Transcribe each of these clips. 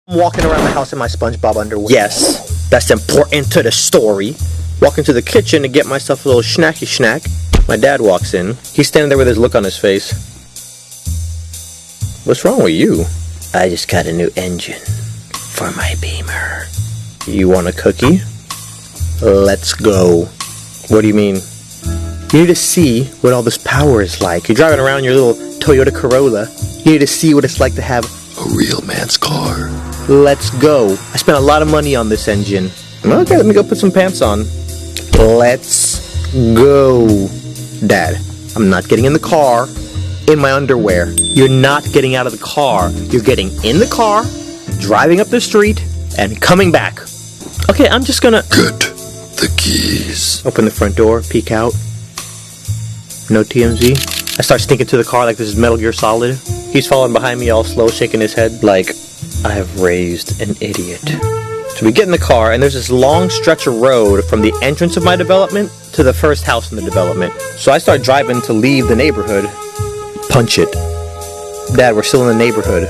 I'm walking around the house in my SpongeBob underwear. Yes, that's important to the story. Walk into the kitchen to get myself a little snacky snack. My dad walks in. He's standing there with his look on his face. What's wrong with you? I just got a new engine for my Beamer. You want a cookie? Let's go. What do you mean? You need to see what all this power is like. You're driving around your little Toyota Corolla. You need to see what it's like to have a real man's car. Let's go. I spent a lot of money on this engine. Okay, let me go put some pants on. Let's go. Dad, I'm not getting in the car in my underwear. You're not getting out of the car. You're getting in the car, driving up the street, and coming back. Okay, I'm just gonna get the keys. Open the front door, peek out. No TMZ. I start sneaking to the car like this is Metal Gear Solid. He's following behind me all slow, shaking his head like I have raised an idiot. So we get in the car, and there's this long stretch of road from the entrance of my development to the first house in the development. So I start driving to leave the neighborhood. Punch it. Dad, we're still in the neighborhood.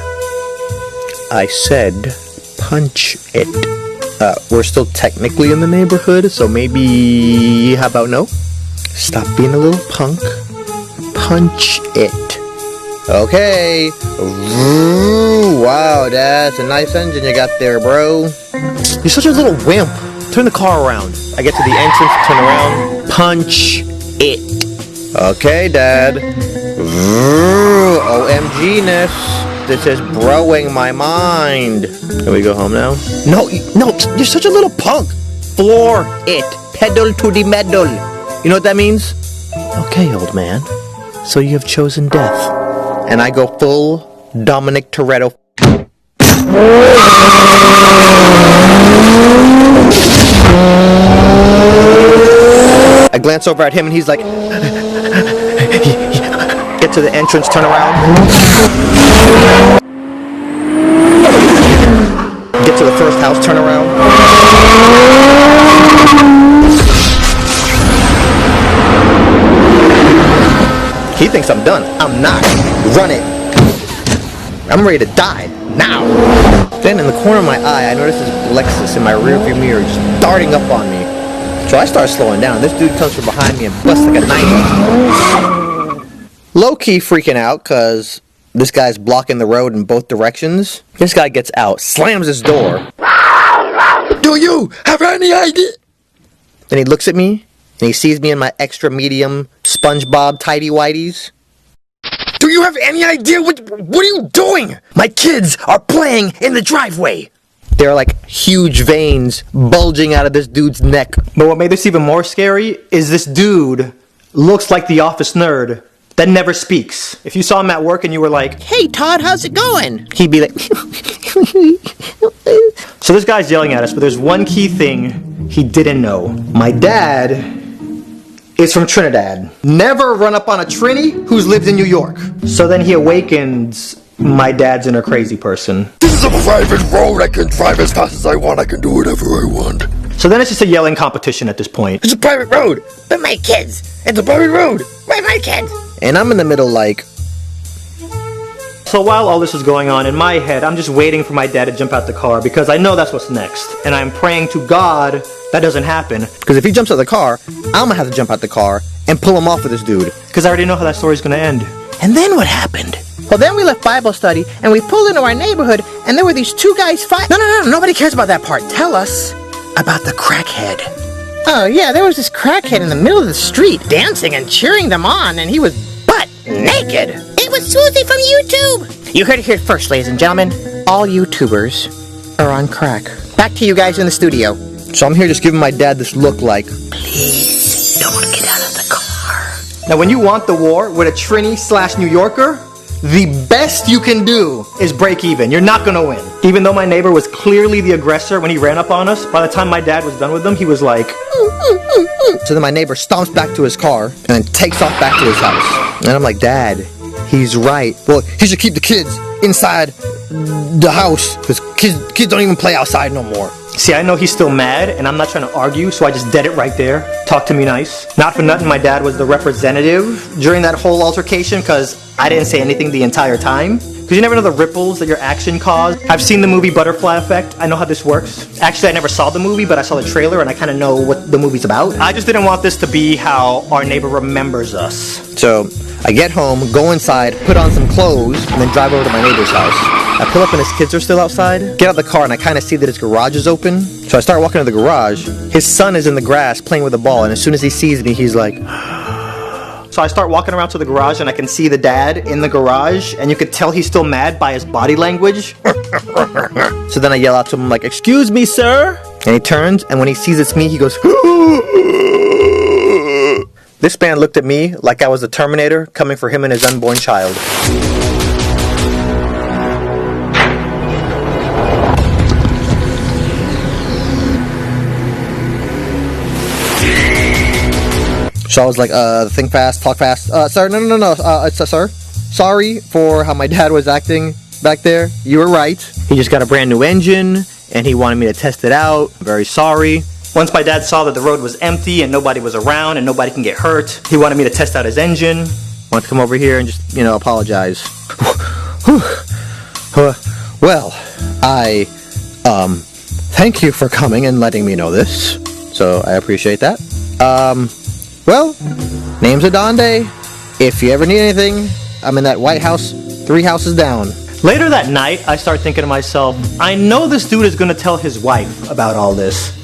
I said, punch it. We're still technically in the neighborhood, so maybe, how about no? Stop being a little punk. Punch it. Okay. Ooh, wow, Dad, that's a nice engine you got there, bro. You're such a little wimp. Turn the car around. I get to the entrance, turn around, punch it. Okay, Dad. Ooh, OMG-ness. This is broing my mind. Can we go home now? No, you're such a little punk. Floor it. Pedal to the metal. You know what that means? Okay, old man. So you have chosen death. And I go full Dominic Toretto. I glance over at him and he's like, get to the entrance, turn around. Get to the first house, turn around. He thinks I'm done. I'm not. Run it. I'm ready to die. Now. Then in the corner of my eye, I notice this Lexus in my rearview mirror just darting up on me. So I start slowing down. This dude comes from behind me and busts like a 90. Low-key freaking out because this guy's blocking the road in both directions. This guy gets out, slams his door. Do you have any idea? Then he looks at me, and he sees me in my extra medium SpongeBob tidy whities. Do you have any idea what are you doing? My kids are playing in the driveway. There are like huge veins bulging out of this dude's neck. But what made this even more scary is this dude looks like the office nerd that never speaks. If you saw him at work and you were like, "Hey Todd, how's it going?" He'd be like, So this guy's yelling at us, but there's one key thing he didn't know. My dad is from Trinidad. Never run up on a Trini who's lived in New York. So then he awakens my dad's inner crazy person. This is a private road. I can drive as fast as I want. I can do whatever I want. So then it's just a yelling competition at this point. It's a private road. But my kids. It's a private road. Where are my kids? And I'm in the middle like... So while all this is going on in my head, I'm just waiting for my dad to jump out the car because I know that's what's next. And I'm praying to God that doesn't happen. Because if he jumps out the car, I'm gonna have to jump out the car and pull him off with this dude. Because I already know how that story's gonna end. And then what happened? Well, then we left Bible study and we pulled into our neighborhood and there were these two guys fighting. No, nobody cares about that part. Tell us about the crackhead. Oh yeah, there was this crackhead in the middle of the street dancing and cheering them on, and he was butt naked. It was Susie from YouTube. You heard it here first, ladies and gentlemen. All YouTubers are on crack. Back to you guys in the studio. So I'm here just giving my dad this look like, please don't get out of the car. Now when you want the war with a Trini/New Yorker, the best you can do is break even. You're not gonna win. Even though my neighbor was clearly the aggressor when he ran up on us, by the time my dad was done with him, he was like... So then my neighbor stomps back to his car and then takes off back to his house. And I'm like, Dad, he's right. Well, he should keep the kids inside the house because kids don't even play outside no more. See, I know he's still mad, and I'm not trying to argue, so I just dead it right there. Talk to me nice. Not for nothing, my dad was the representative during that whole altercation, because I didn't say anything the entire time. because you never know the ripples that your action caused. I've seen the movie Butterfly Effect. I know how this works. Actually, I never saw the movie, but I saw the trailer and I kind of know what the movie's about. I just didn't want this to be how our neighbor remembers us. So, I get home, go inside, put on some clothes, and then drive over to my neighbor's house. I pull up and his kids are still outside. Get out the car and I kind of see that his garage is open. So I start walking to the garage. His son is in the grass playing with a ball, and as soon as he sees me, he's like... So I start walking around to the garage and I can see the dad in the garage, and you could tell he's still mad by his body language. So then I yell out to him like, "Excuse me, sir?" And he turns, and when he sees it's me, he goes... This man looked at me like I was the Terminator coming for him and his unborn child. So I was like, think fast, talk fast. Sir, no. Sir, sorry for how my dad was acting back there. You were right. He just got a brand new engine, and he wanted me to test it out. I'm very sorry. Once my dad saw that the road was empty and nobody was around and nobody can get hurt, he wanted me to test out his engine. Want to come over here and just, apologize. Well, I, thank you for coming and letting me know this. So I appreciate that. Well, name's Adonde. If you ever need anything, I'm in that White House 3 houses down. Later that night, I start thinking to myself, I know this dude is going to tell his wife about all this.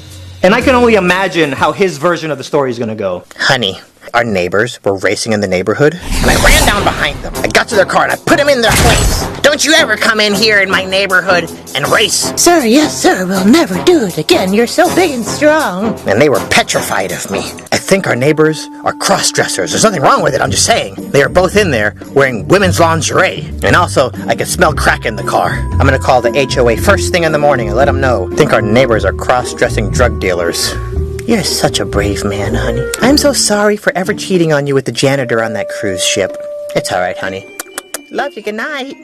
And I can only imagine how his version of the story is going to go. Honey, our neighbors were racing in the neighborhood, and I ran down behind them. I got to their car and I put them in their place. Don't you ever come in here in my neighborhood and race. Sir, yes, sir, we'll never do it again. You're so big and strong. And they were petrified of me. I think our neighbors are cross-dressers. There's nothing wrong with it, I'm just saying. They are both in there wearing women's lingerie. And also, I can smell crack in the car. I'm gonna call the HOA first thing in the morning and let them know. I think our neighbors are cross-dressing drug dealers. You're such a brave man, honey. I'm so sorry for ever cheating on you with the janitor on that cruise ship. It's alright, honey. Love you, good night.